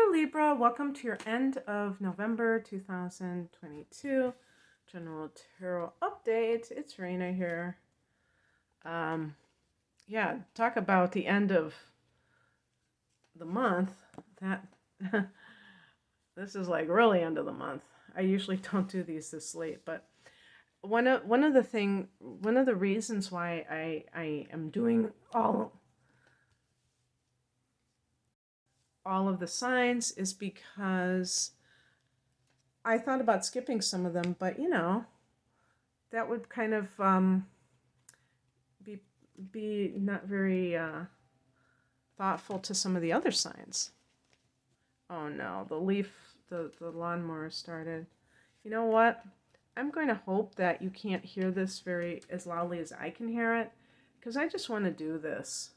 Hello Libra, welcome to your end of November 2022 General Tarot Update. It's Raina here. Talk about the end of the month. That This is like really end of the month. I usually don't do these this late, but one of the reasons why I am doing all of the signs is because I thought about skipping some of them, but that would kind of be not very thoughtful to some of the other signs. Oh no, the lawnmower started. You know what? I'm going to hope that you can't hear this as loudly as I can hear it, because I just want to do this.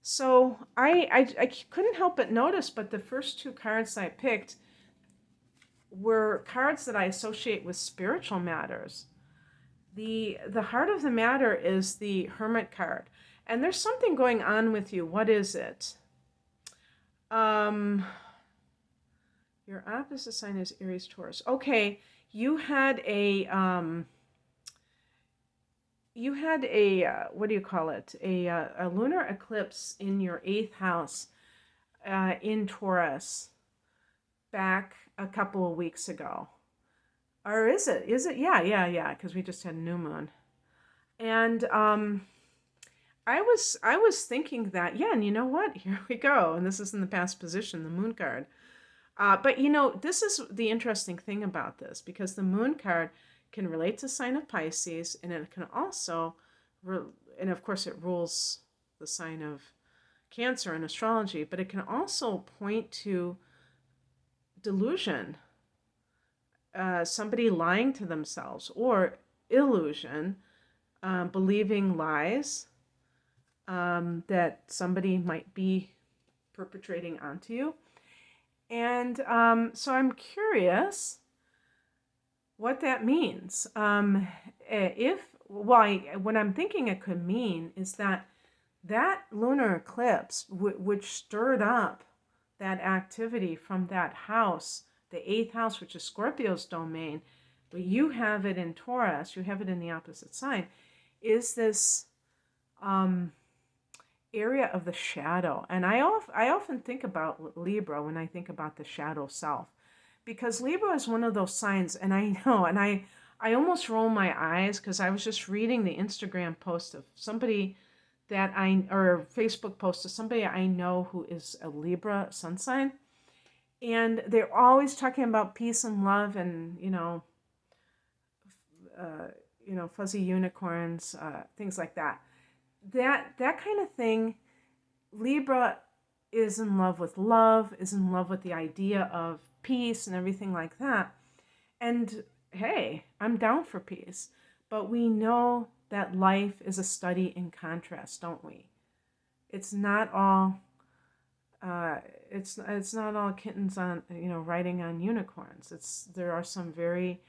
So I couldn't help but notice, but the first two cards I picked were cards that I associate with spiritual matters. The heart of the matter is the Hermit card. And there's something going on with you. What is it? Your opposite sign is Aries, Taurus. Okay, you had a what do you call it? A lunar eclipse in your 8th house in Taurus back a couple of weeks ago. Or is it? Yeah, because we just had a new moon. And I was thinking that, yeah, and you know what? Here we go. And this is in the past position, the moon card. But this is the interesting thing about this, because the moon card can relate to sign of Pisces, and it can also, and of course it rules the sign of Cancer in astrology, but it can also point to delusion, somebody lying to themselves, or illusion, believing lies that somebody might be perpetrating onto you. And so I'm curious what that means. What I'm thinking it could mean is that lunar eclipse, which stirred up that activity from that house, the 8th house, which is Scorpio's domain, but you have it in Taurus, you have it in the opposite sign, is this area of the shadow. And I often think about Libra when I think about the shadow self, because Libra is one of those signs, and I know, and I almost roll my eyes, because I was just reading the Instagram post of somebody or Facebook post of somebody I know who is a Libra sun sign, and they're always talking about peace and love and fuzzy unicorns, things like that. That kind of thing. Libra is in love with love, is in love with the idea of peace and everything like that. And hey, I'm down for peace. But we know that life is a study in contrast, don't we? It's not all it's not all kittens on riding on unicorns. There are some very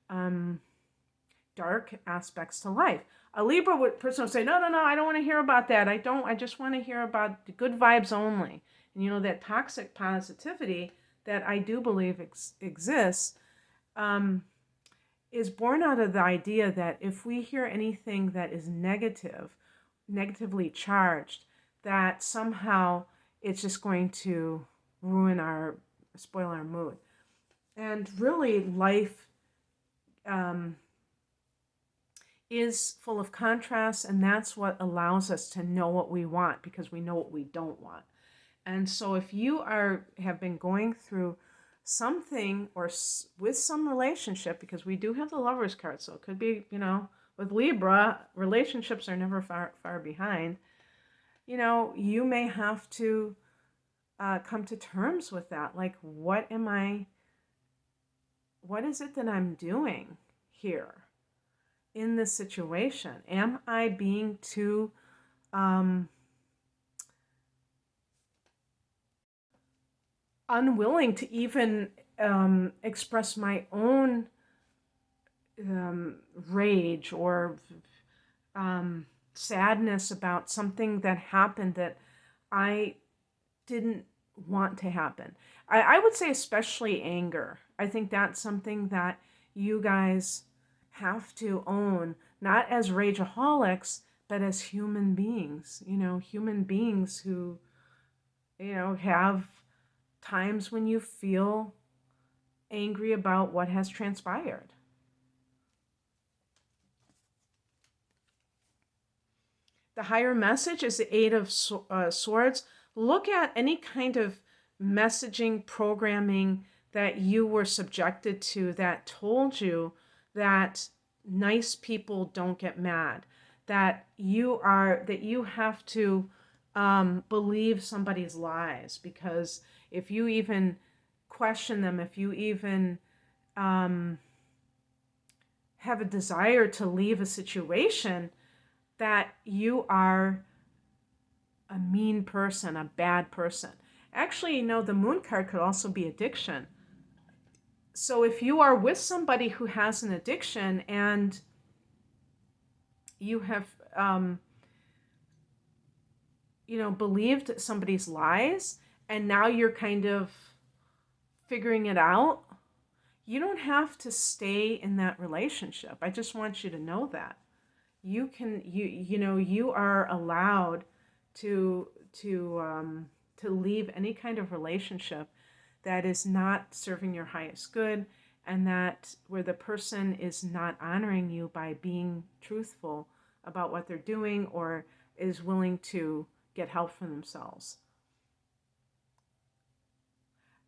dark aspects to life. A Libra person would say, no, I don't want to hear about that. I just want to hear about the good vibes only. And that toxic positivity that I do believe exists is born out of the idea that if we hear anything that is negatively charged, that somehow it's just going to spoil our mood. And really, life is full of contrasts, and that's what allows us to know what we want, because we know what we don't want. And so if you have been going through something or with some relationship, because we do have the Lovers card, so it could be, with Libra, relationships are never far behind. You may have to come to terms with that. Like, what is it that I'm doing here in this situation? Am I being too unwilling to even express my own rage or sadness about something that happened that I didn't want to happen. I would say especially anger. I think that's something that you guys have to own, not as rageaholics, but as human beings. Human beings who, have times when you feel angry about what has transpired. The higher message is the Eight of Swords. Look at any kind of messaging programming that you were subjected to that told you that nice people don't get mad, that you have to believe somebody's lies, because if you even question them, if you even um, have a desire to leave a situation, that you are a mean person, a bad person. Actually, the moon card could also be addiction. So if you are with somebody who has an addiction and you have, believed somebody's lies, and now you're kind of figuring it out, you don't have to stay in that relationship. I just want you to know that. You are allowed to leave any kind of relationship that is not serving your highest good, and that where the person is not honoring you by being truthful about what they're doing, or is willing to get help for themselves.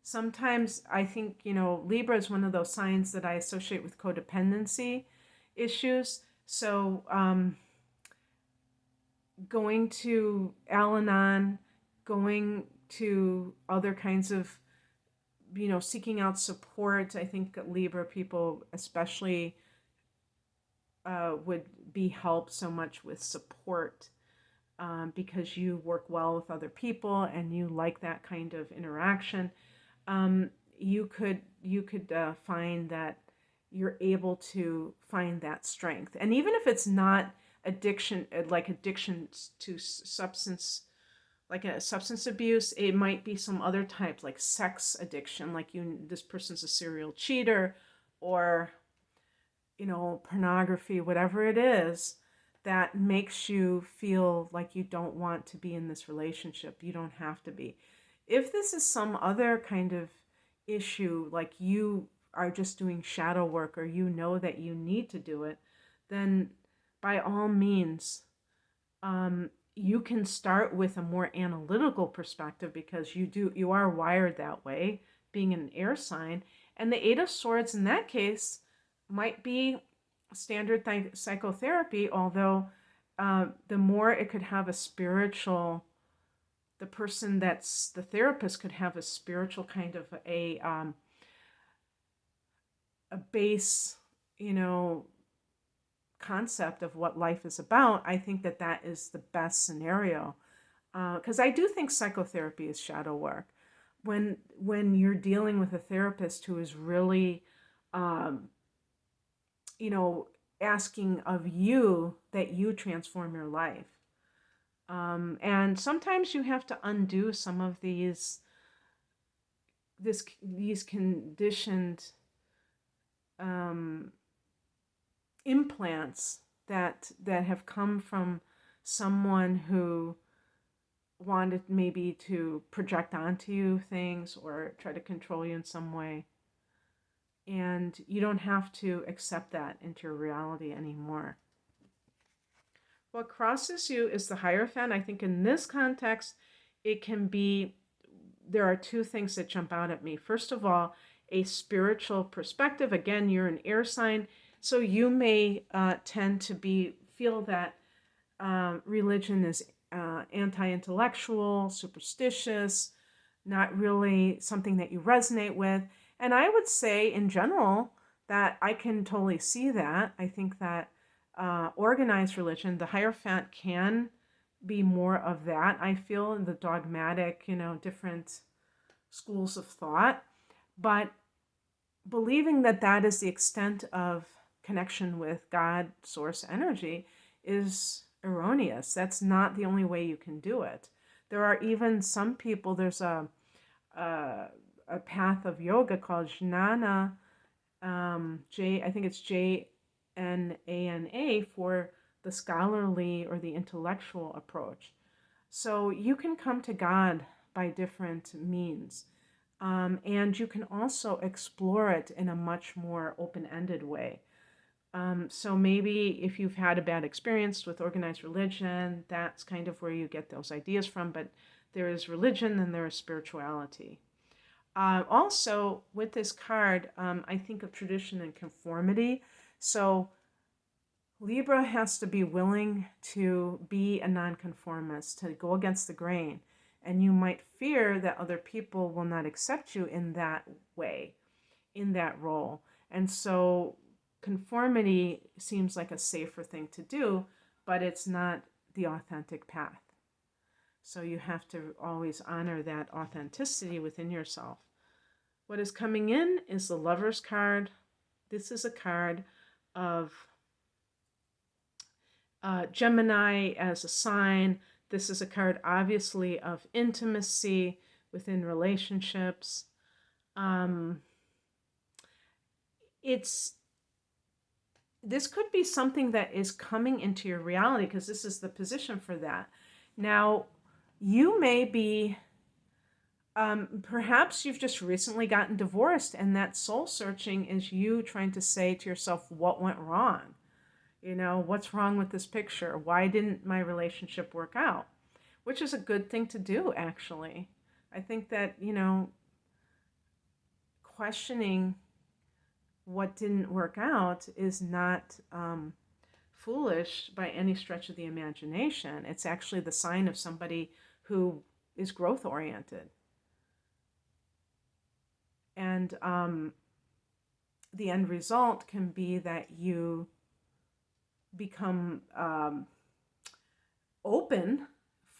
Sometimes I think, Libra is one of those signs that I associate with codependency issues. So going to Al-Anon, going to other kinds of, seeking out support. I think Libra people especially would be helped so much with support, because you work well with other people and you like that kind of interaction. You could find that you're able to find that strength. And even if it's not addiction, like addiction to substance, like a substance abuse, it might be some other type, like sex addiction, like this person's a serial cheater, or pornography, whatever it is that makes you feel like you don't want to be in this relationship. You don't have to be. If this is some other kind of issue, like you are just doing shadow work, or that you need to do it, then by all means, you can start with a more analytical perspective, because you are wired that way, being an air sign. And the Eight of Swords in that case might be standard psychotherapy, although the more it could have a spiritual, the person that's the therapist could have a spiritual kind of a base, concept of what life is about. I think that is the best scenario, because I do think psychotherapy is shadow work. When you're dealing with a therapist who is really, asking of you that you transform your life. And sometimes you have to undo some of these conditioned implants that have come from someone who wanted maybe to project onto you things or try to control you in some way. And you don't have to accept that into your reality anymore. What crosses you is the Hierophant. I think in this context, there are two things that jump out at me. First of all, a spiritual perspective. Again, you're an air sign, so you may tend to feel that religion is anti-intellectual, superstitious, not really something that you resonate with. And I would say in general that I can totally see that. I think that organized religion, the Hierophant can be more of that. I feel in the dogmatic, different schools of thought, but believing that is the extent of connection with God, source energy, is erroneous. That's not the only way you can do it. There are even some people, there's a a path of yoga called jnana, I think it's Jnana for the scholarly or the intellectual approach. So you can come to God by different means. And you can also explore it in a much more open-ended way. So maybe if you've had a bad experience with organized religion, that's kind of where you get those ideas from. But there is religion and there is spirituality. Also, with this card, I think of tradition and conformity. So Libra has to be willing to be a nonconformist, to go against the grain. And you might fear that other people will not accept you in that way, in that role. And so conformity seems like a safer thing to do, but it's not the authentic path. So you have to always honor that authenticity within yourself. What is coming in is the Lover's card. This is a card of Gemini as a sign. This is a card, obviously, of intimacy within relationships. This could be something that is coming into your reality because this is the position for that. Now, you may be, perhaps you've just recently gotten divorced, and that soul searching is you trying to say to yourself, what went wrong? You know, what's wrong with this picture? Why didn't my relationship work out? Which is a good thing to do, actually. I think that, questioning what didn't work out is not foolish by any stretch of the imagination. It's actually the sign of somebody who is growth oriented. And the end result can be that you become open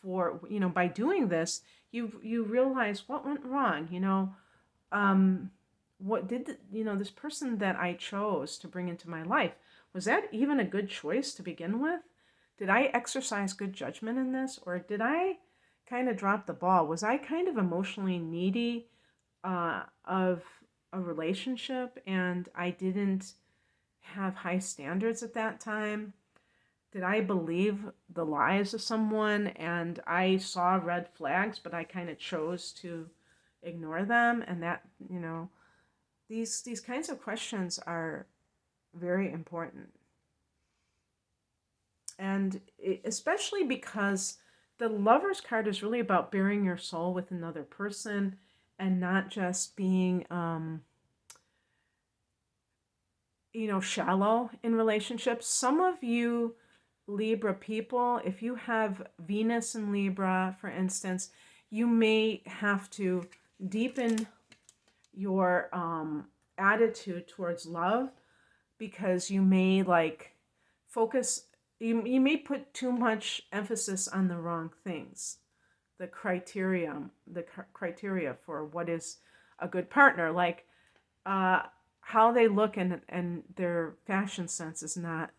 for, by doing this, you realize what went wrong, what did this person that I chose to bring into my life, was that even a good choice to begin with? Did I exercise good judgment in this, or did I kind of drop the ball? Was I kind of emotionally needy of a relationship, and I didn't have high standards at that time? Did I believe the lies of someone and I saw red flags, but I kind of chose to ignore them? And that, these kinds of questions are very important. And especially because the Lover's card is really about bearing your soul with another person and not just being, shallow in relationships. Some of you Libra people, if you have Venus in Libra, for instance, you may have to deepen your attitude towards love, because you may focus, you may put too much emphasis on the wrong things. The criteria for what is a good partner, how they look and their fashion sense is not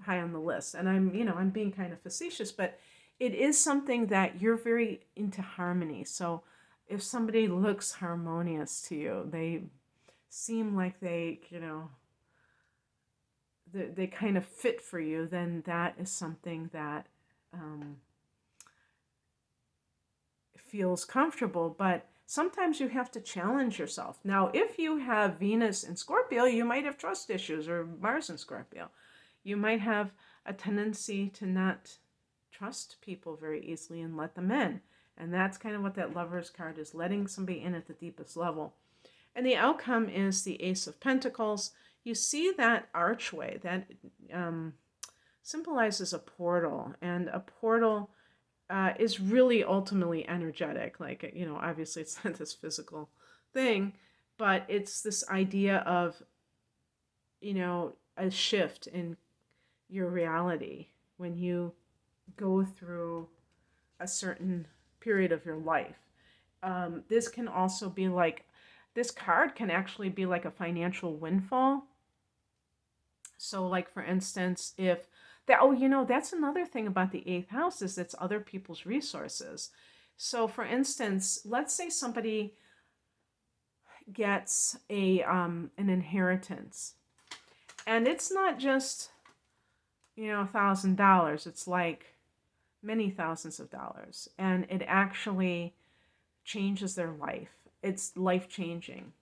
high on the list. And I'm being kind of facetious, but it is something that you're very into harmony. So if somebody looks harmonious to you, they seem like they kind of fit for you, then that is something that feels comfortable. But sometimes you have to challenge yourself. Now, if you have Venus in Scorpio, you might have trust issues, or Mars in Scorpio. You might have a tendency to not trust people very easily and let them in. And that's kind of what that Lover's card is, letting somebody in at the deepest level. And the outcome is the Ace of Pentacles. You see that archway that symbolizes a portal. And a portal is really ultimately energetic. Obviously it's not this physical thing, but it's this idea of, a shift in your reality when you go through a certain period of your life. This can also be this card can actually be like a financial windfall. So for instance, if that, that's another thing about the 8th house, is it's other people's resources. So for instance, let's say somebody gets an inheritance. And it's not just, $1,000. It's like many thousands of dollars. And it actually changes their life. It's life-changing.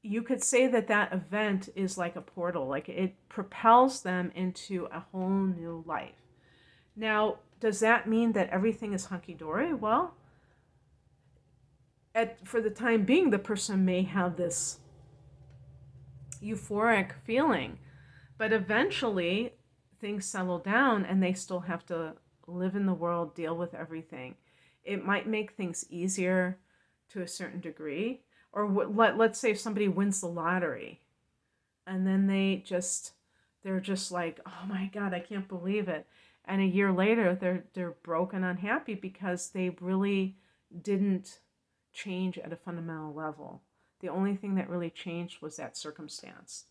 You could say that that event is like a portal, like it propels them into a whole new life. Now, does that mean that everything is hunky-dory? Well, for the time being, the person may have this euphoric feeling, but eventually things settle down and they still have to live in the world, deal with everything. It might make things easier to a certain degree. Or let's say if somebody wins the lottery and then they're just like, oh my God, I can't believe it. And a year later, they're broken, unhappy because they really didn't change at a fundamental level. The only thing that really changed was that circumstance.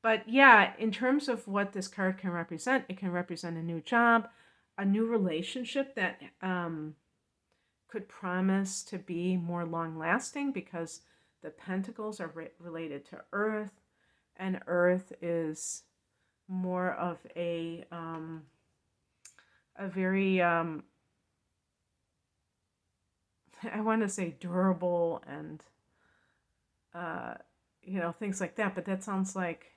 But yeah, in terms of what this card can represent, it can represent a new job, a new relationship that could promise to be more long-lasting, because the pentacles are related to Earth, and Earth is more of a very I want to say durable and things like that, but that sounds like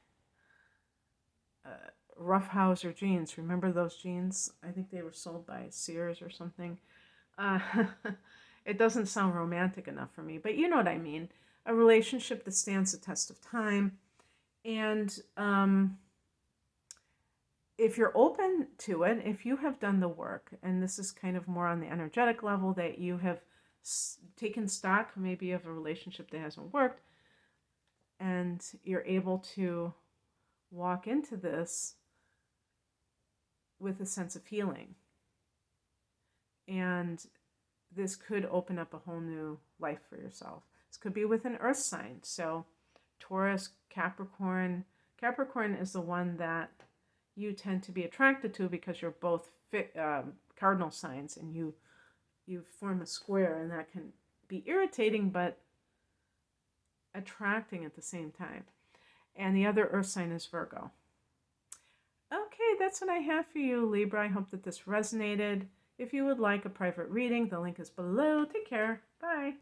Roughhouser jeans. Remember those jeans? I think they were sold by Sears or something. Uh, it doesn't sound romantic enough for me, but you know what I mean. A relationship that stands the test of time. And if you're open to it, if you have done the work, and this is kind of more on the energetic level, that you have taken stock maybe of a relationship that hasn't worked, and you're able to walk into this with a sense of healing. And this could open up a whole new life for yourself. This could be with an earth sign. So Taurus, Capricorn. Capricorn is the one that you tend to be attracted to because you're both cardinal signs, and you form a square, and that can be irritating but attracting at the same time. And the other earth sign is Virgo. Okay, that's what I have for you, Libra. I hope that this resonated. If you would like a private reading, the link is below. Take care. Bye.